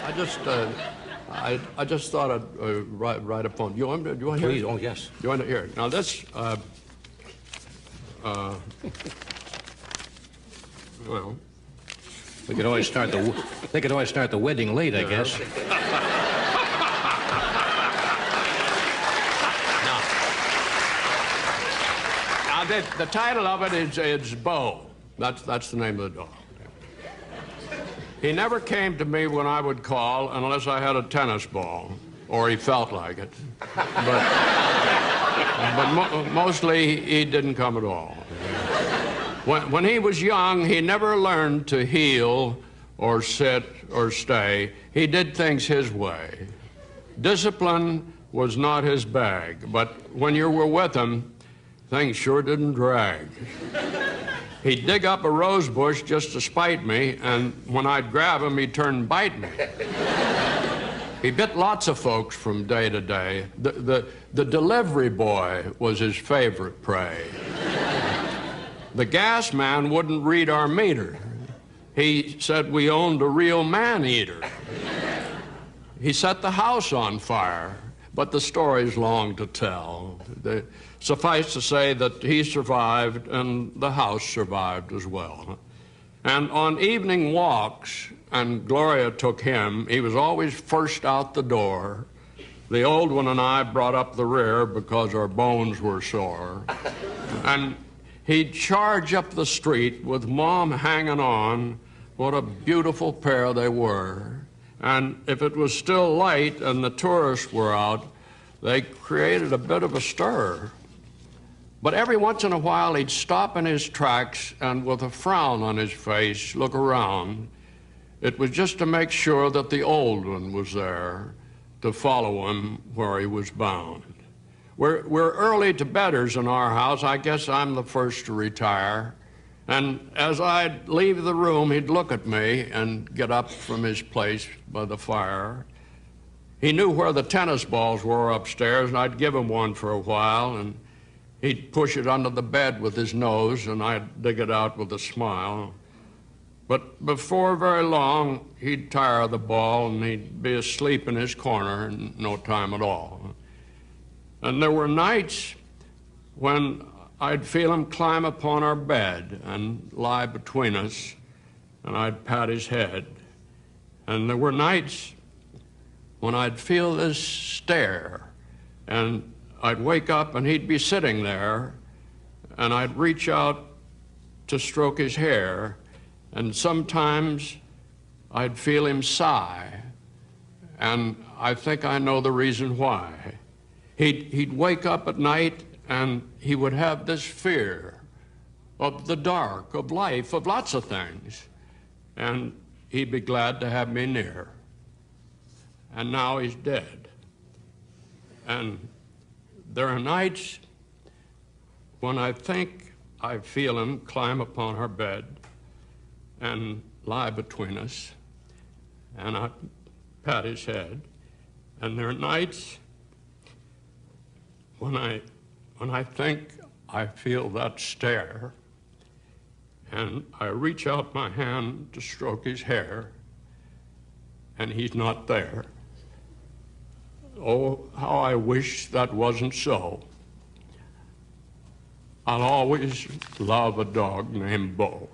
I just thought I'd write a poem. Do you want to hear it? Please, oh, yes. You want to hear it? Now, this, well... They could always start the wedding late, I guess. Now, the title of it is Bo. That's the name of the dog. He never came to me when I would call unless I had a tennis ball, or he felt like it. But mostly he didn't come at all. When he was young, he never learned to heel or sit or stay. He did things his way. Discipline was not his bag, but when you were with him, things sure didn't drag. He'd dig up a rose bush just to spite me, and when I'd grab him, he'd turn and bite me. He bit lots of folks from day to day. The delivery boy was his favorite prey. The gas man wouldn't read our meter. He said we owned a real man-eater. He set the house on fire, but the story's long to tell. Suffice to say that he survived and the house survived as well. And on evening walks, and Gloria took him, he was always first out the door. The old one and I brought up the rear because our bones were sore. And he'd charge up the street with Mom hanging on. What a beautiful pair they were. And if it was still light and the tourists were out, they created a bit of a stir. But every once in a while, he'd stop in his tracks and with a frown on his face, look around. It was just to make sure that the old one was there to follow him where he was bound. We're early to bedders in our house. I guess I'm the first to retire. And as I'd leave the room, he'd look at me and get up from his place by the fire. He knew where the tennis balls were upstairs, and I'd give him one for a while, and he'd push it under the bed with his nose, and I'd dig it out with a smile. But before very long, he'd tire the ball, and he'd be asleep in his corner in no time at all. And there were nights when I'd feel him climb upon our bed and lie between us, and I'd pat his head. And there were nights when I'd feel this stare, and I'd wake up and he'd be sitting there, and I'd reach out to stroke his hair, and sometimes I'd feel him sigh, and I think I know the reason why. He'd wake up at night and he would have this fear of the dark, of life, of lots of things, and he'd be glad to have me near. And now he's dead. And there are nights when I think I feel him climb upon our bed and lie between us, and I pat his head. And there are nights when I think I feel that stare, and I reach out my hand to stroke his hair, and he's not there. Oh, how I wish that wasn't so. I'll always love a dog named Bo.